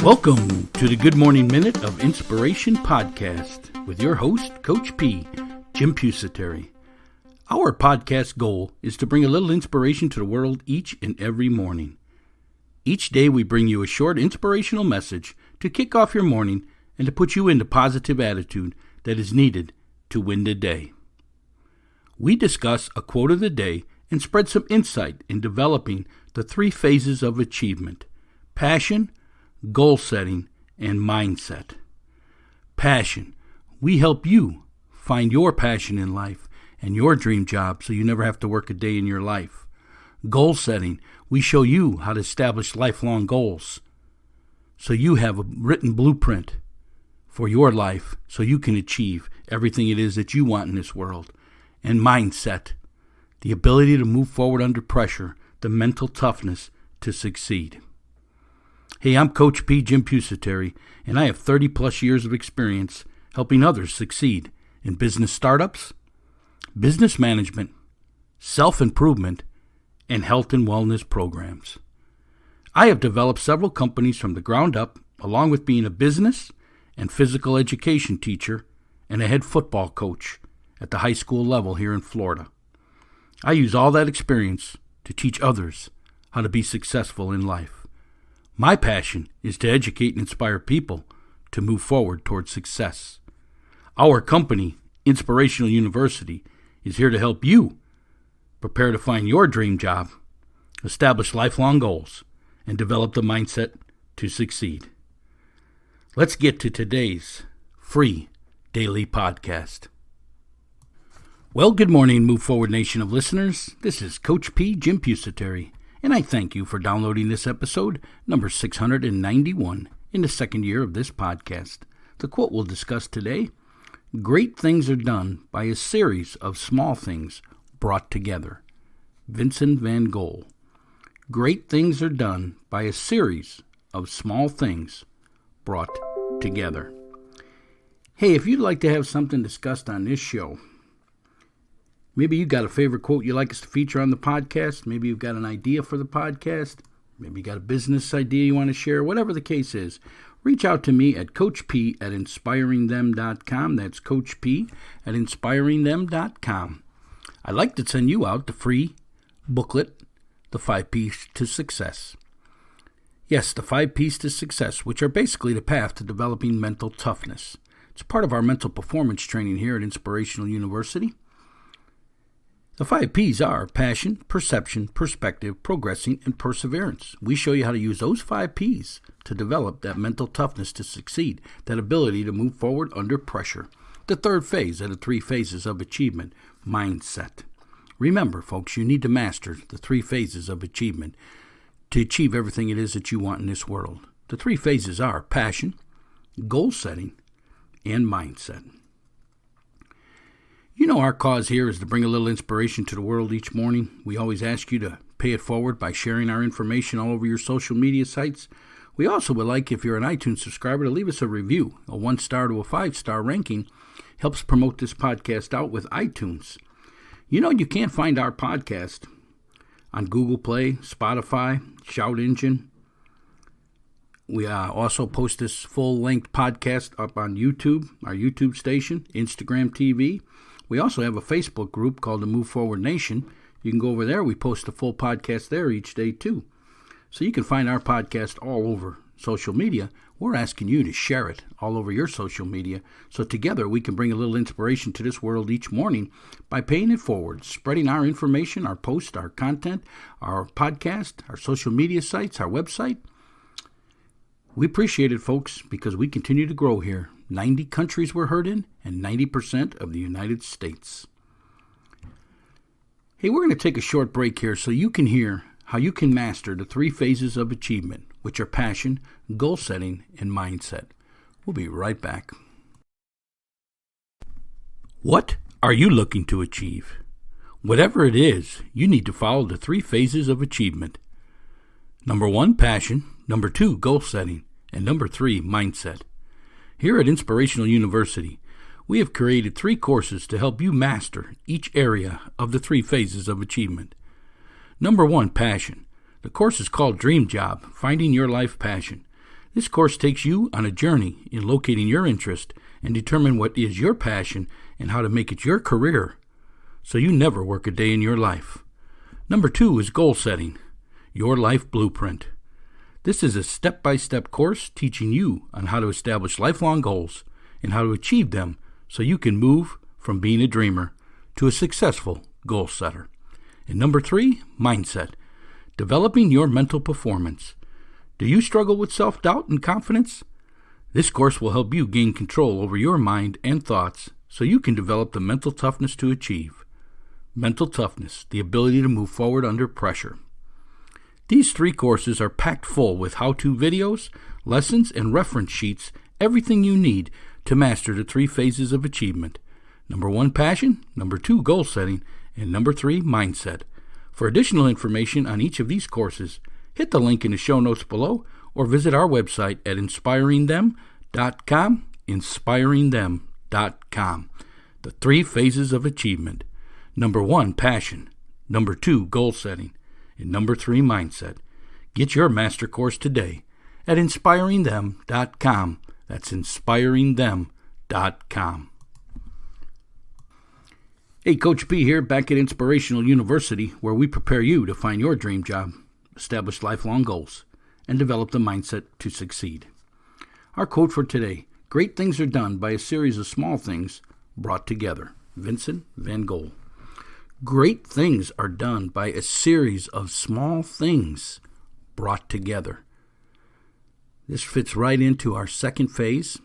Welcome to the Good Morning Minute of Inspiration podcast with your host, Coach P, Jim Pusateri. Our podcast goal is to bring a little inspiration to the world each and every morning. Each day we bring you a short inspirational message to kick off your morning and to put you in the positive attitude that is needed to win the day. We discuss a quote of the day and spread some insight in developing the three phases of achievement: passion, goal setting, and mindset. Passion. We help you find your passion in life and your dream job so you never have to work a day in your life. Goal setting. We show you how to establish lifelong goals so you have a written blueprint for your life so you can achieve everything it is that you want in this world. And mindset. The ability to move forward under pressure, the mental toughness to succeed. Hey, I'm Coach P, Jim Pusateri, and I have 30 plus years of experience helping others succeed in business startups, business management, self-improvement, and health and wellness programs. I have developed several companies from the ground up, along with being a business and physical education teacher and a head football coach at the high school level here in Florida. I use all that experience to teach others how to be successful in life. My passion is to educate and inspire people to move forward towards success. Our company, Inspirational University, is here to help you prepare to find your dream job, establish lifelong goals, and develop the mindset to succeed. Let's get to today's free daily podcast. Well, good morning, Move Forward Nation of listeners. This is Coach P, Jim Pusateri, and I thank you for downloading this episode, number 691, in the second year of this podcast. The quote we'll discuss today: great things are done by a series of small things brought together. Vincent Van Gogh. Great things are done by a series of small things brought together. Hey, if you'd like to have something discussed on this show, maybe you got a favorite quote you'd like us to feature on the podcast. Maybe you've got an idea for the podcast. Maybe you got a business idea you want to share. Whatever the case is, reach out to me at coachp@inspiringthem.com. That's coachp@inspiringthem.com. I'd like to send you out the free booklet, The 5 P's to Success. Yes, the 5 P's to Success, which are basically the path to developing mental toughness. It's part of our mental performance training here at Inspirational University. The 5 P's are passion, perception, perspective, progressing, and perseverance. We show you how to use those 5 P's to develop that mental toughness to succeed, that ability to move forward under pressure. The third phase of the 3 phases of achievement: mindset. Remember, folks, you need to master the 3 phases of achievement to achieve everything it is that you want in this world. The 3 phases are passion, goal setting, and mindset. You know, our cause here is to bring a little inspiration to the world each morning. We always ask you to pay it forward by sharing our information all over your social media sites. We also would like, if you're an iTunes subscriber, to leave us a review. A 1-star to a 5-star ranking helps promote this podcast out with iTunes. You know, you can't find our podcast on Google Play, Spotify, Shout Engine. We also post this full-length podcast up on YouTube, our YouTube station, Instagram TV. We also have a Facebook group called the Move Forward Nation. You can go over there. We post a full podcast there each day, too. So you can find our podcast all over social media. We're asking you to share it all over your social media so together we can bring a little inspiration to this world each morning by paying it forward, spreading our information, our posts, our content, our podcast, our social media sites, our website. We appreciate it, folks, because we continue to grow here. 90 countries we're heard in, and 90% of the United States. Hey, we're going to take a short break here so you can hear how you can master the 3 phases of achievement, which are passion, goal setting, and mindset. We'll be right back. What are you looking to achieve? Whatever it is, you need to follow the 3 phases of achievement. Number 1, passion. Number 2, goal setting. And number 3, mindset. Here at Inspirational University, we have created 3 courses to help you master each area of the 3 phases of achievement. Number 1, passion. The course is called Dream Job, Finding Your Life Passion. This course takes you on a journey in locating your interest and determine what is your passion and how to make it your career so you never work a day in your life. Number 2 is goal setting, your life blueprint. This is a step-by-step course teaching you on how to establish lifelong goals and how to achieve them so you can move from being a dreamer to a successful goal setter. And number 3, mindset, developing your mental performance. Do you struggle with self-doubt and confidence? This course will help you gain control over your mind and thoughts so you can develop the mental toughness to achieve. Mental toughness, the ability to move forward under pressure. These 3 courses are packed full with how-to videos, lessons, and reference sheets, everything you need to master the 3 phases of achievement. Number 1, passion. Number 2, goal setting. And number 3, mindset. For additional information on each of these courses, hit the link in the show notes below or visit our website at inspiringthem.com, inspiringthem.com. The 3 phases of achievement. Number 1, passion. Number 2, goal setting. And number 3, mindset. Get your master course today at inspiringthem.com. That's inspiringthem.com. Hey, Coach P here, back at Inspirational University, where we prepare you to find your dream job, establish lifelong goals, and develop the mindset to succeed. Our quote for today: great things are done by a series of small things brought together. Vincent Van Gogh. Great things are done by a series of small things brought together. This fits right into our second phase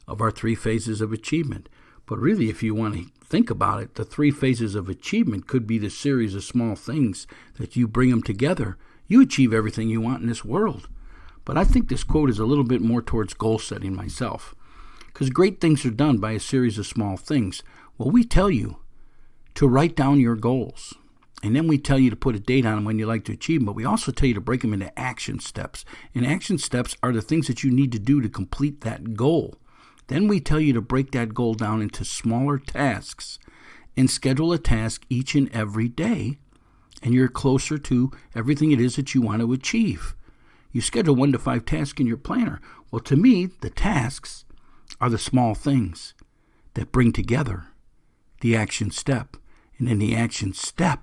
of our 3 phases of achievement. But really, if you want to think about it, the 3 phases of achievement could be the series of small things that you bring them together. You achieve everything you want in this world. But I think this quote is a little bit more towards goal setting myself. Because great things are done by a series of small things. Well, we tell you to write down your goals. And then we tell you to put a date on them when you like to achieve them. But we also tell you to break them into action steps. And action steps are the things that you need to do to complete that goal. Then we tell you to break that goal down into smaller tasks and schedule a task each and every day, and you're closer to everything it is that you want to achieve. You schedule 1 to 5 tasks in your planner. Well, to me, the tasks are the small things that bring together the action step, and then the action step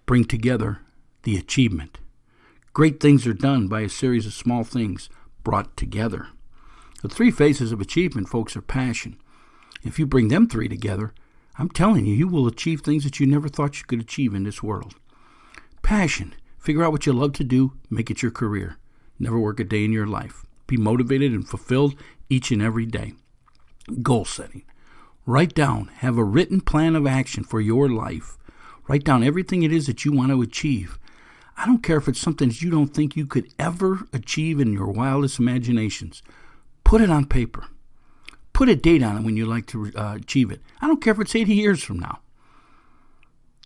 bring together the achievement. Great things are done by a series of small things brought together. The 3 phases of achievement, folks, are passion. If you bring them 3 together, I'm telling you, you will achieve things that you never thought you could achieve in this world. Passion. Figure out what you love to do. Make it your career. Never work a day in your life. Be motivated and fulfilled each and every day. Goal setting. Write down. Have a written plan of action for your life. Write down everything it is that you want to achieve. I don't care if it's something that you don't think you could ever achieve in your wildest imaginations. Put it on paper. Put a date on it when you like to achieve it. I don't care if it's 80 years from now.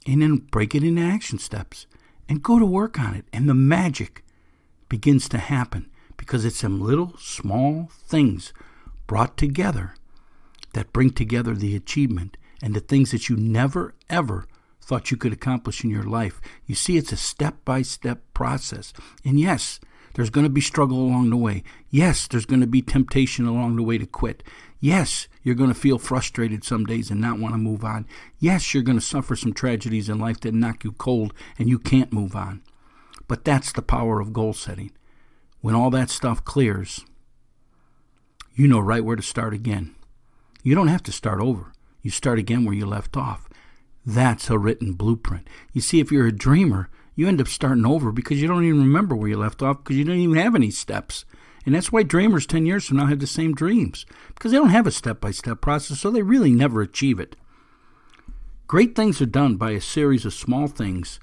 And then break it into action steps and go to work on it. And the magic begins to happen because it's some little small things brought together that bring together the achievement and the things that you never, ever thought you could accomplish in your life. You see, it's a step-by-step process. And yes, there's going to be struggle along the way. Yes, there's going to be temptation along the way to quit. Yes, you're going to feel frustrated some days and not want to move on. Yes, you're going to suffer some tragedies in life that knock you cold and you can't move on. But that's the power of goal setting. When all that stuff clears, you know right where to start again. You don't have to start over. You start again where you left off. That's a written blueprint. You see, if you're a dreamer, you end up starting over because you don't even remember where you left off because you didn't even have any steps. And that's why dreamers 10 years from now have the same dreams, because they don't have a step-by-step process, so they really never achieve it. Great things are done by a series of small things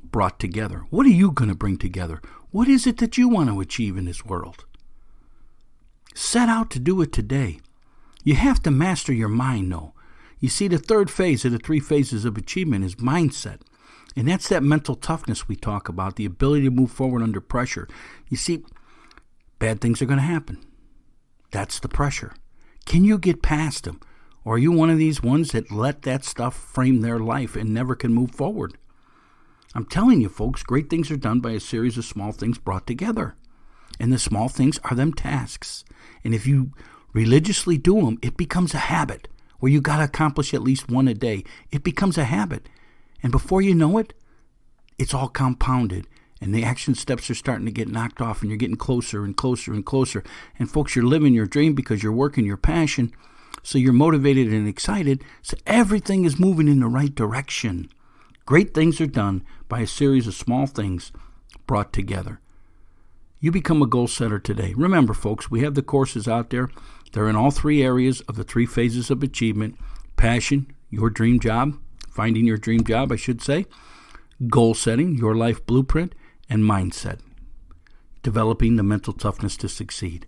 brought together. What are you going to bring together? What is it that you want to achieve in this world? Set out to do it today. You have to master your mind, though. You see, the 3rd phase of the 3 phases of achievement is mindset. And that's that mental toughness we talk about, the ability to move forward under pressure. You see, bad things are going to happen. That's the pressure. Can you get past them? Or are you one of these ones that let that stuff frame their life and never can move forward? I'm telling you, folks, great things are done by a series of small things brought together. And the small things are them tasks. And if you religiously do them, it becomes a habit where you got to accomplish at least one a day. It becomes a habit. And before you know it, it's all compounded. And the action steps are starting to get knocked off, and you're getting closer and closer and closer. And folks, you're living your dream because you're working your passion. So you're motivated and excited. So everything is moving in the right direction. Great things are done by a series of small things brought together. You become a goal setter today. Remember, folks, we have the courses out there. They're in all three areas of the three phases of achievement: passion, your dream job, finding your dream job, I should say, goal setting, your life blueprint, and mindset, developing the mental toughness to succeed.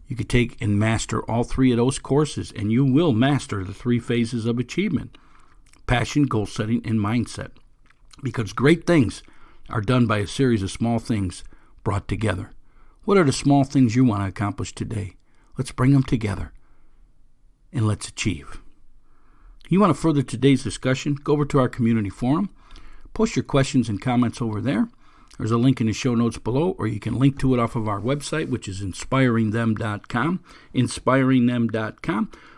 You could take and master all three of those courses, and you will master the three phases of achievement: passion, goal setting, and mindset. Because great things are done by a series of small things brought together. What are the small things you want to accomplish today? Let's bring them together, and let's achieve. You want to further today's discussion? Go over to our community forum. Post your questions and comments over there. There's a link in the show notes below, or you can link to it off of our website, which is inspiringthem.com,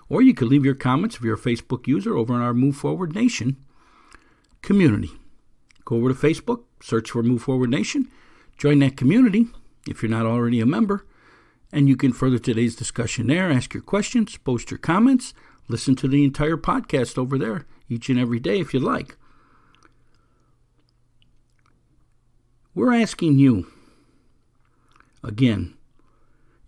or you can leave your comments if you're a Facebook user over in our Move Forward Nation community. Go over to Facebook, search for Move Forward Nation, join that community if you're not already a member, and you can further today's discussion there, ask your questions, post your comments, listen to the entire podcast over there each and every day if you like. We're asking you, again,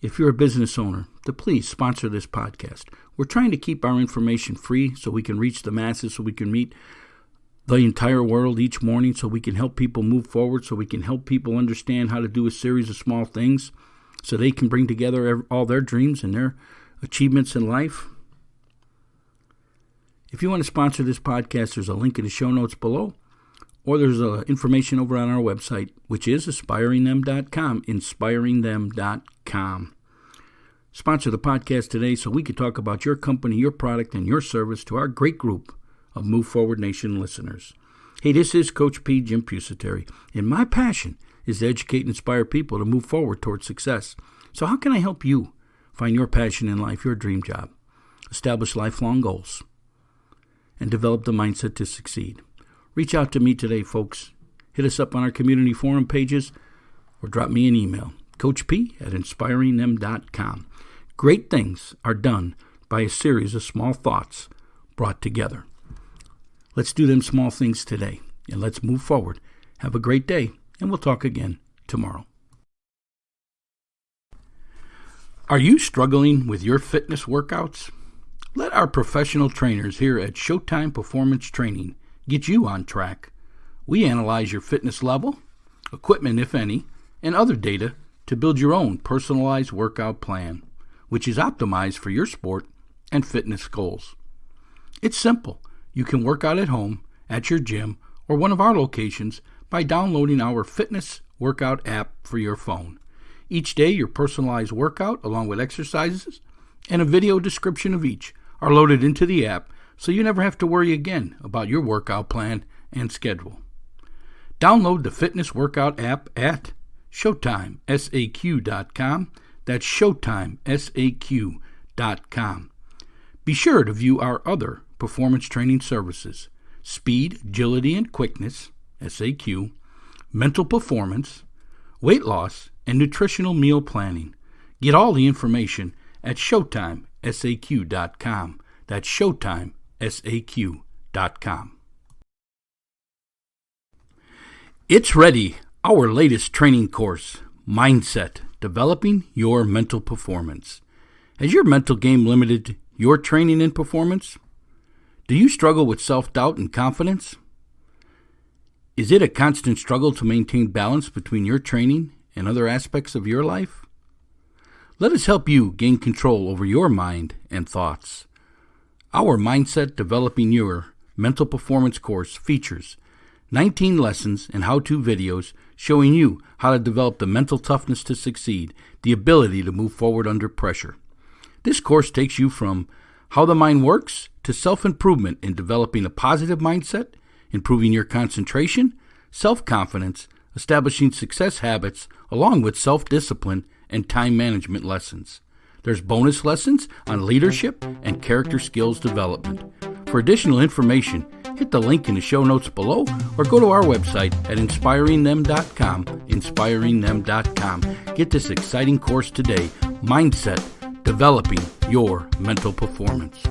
if you're a business owner, to please sponsor this podcast. We're trying to keep our information free so we can reach the masses, so we can meet the entire world each morning, so we can help people move forward, so we can help people understand how to do a series of small things so they can bring together all their dreams and their achievements in life. If you want to sponsor this podcast, there's a link in the show notes below. Or there's information over on our website, which is inspiringthem.com, inspiringthem.com. Sponsor the podcast today so we can talk about your company, your product, and your service to our great group of Move Forward Nation listeners. Hey, this is Coach P, Jim Pusateri, and my passion is to educate and inspire people to move forward towards success. So how can I help you find your passion in life, your dream job, establish lifelong goals, and develop the mindset to succeed? Reach out to me today, folks. Hit us up on our community forum pages or drop me an email, coachp@inspiringthem.com. Great things are done by a series of small thoughts brought together. Let's do them small things today, and let's move forward. Have a great day, and we'll talk again tomorrow. Are you struggling with your fitness workouts? Let our professional trainers here at Showtime Performance Training get you on track. We analyze your fitness level, equipment if any, and other data to build your own personalized workout plan, which is optimized for your sport and fitness goals. It's simple. You can work out at home, at your gym, or one of our locations by downloading our fitness workout app for your phone. Each day, your personalized workout, along with exercises and a video description of each, are loaded into the app, so you never have to worry again about your workout plan and schedule. Download the fitness workout app at ShowtimeSAQ.com. That's ShowtimeSAQ.com. Be sure to view our other performance training services: Speed, Agility, and Quickness, SAQ, Mental Performance, Weight Loss, and Nutritional Meal Planning. Get all the information at ShowtimeSAQ.com. That's ShowtimeSAQ.com. It's ready, our latest training course, Mindset, Developing Your Mental Performance. Has your mental game limited your training and performance? Do you struggle with self-doubt and confidence? Is it a constant struggle to maintain balance between your training and other aspects of your life? Let us help you gain control over your mind and thoughts. Our Mindset Developing Your Mental Performance course features 19 lessons and how-to videos showing you how to develop the mental toughness to succeed, the ability to move forward under pressure. This course takes you from how the mind works to self-improvement in developing a positive mindset, improving your concentration, self-confidence, establishing success habits along with self-discipline and time management lessons. There's bonus lessons on leadership and character skills development. For additional information, hit the link in the show notes below or go to our website at inspiringthem.com, inspiringthem.com. Get this exciting course today, Mindset, Developing Your Mental Performance.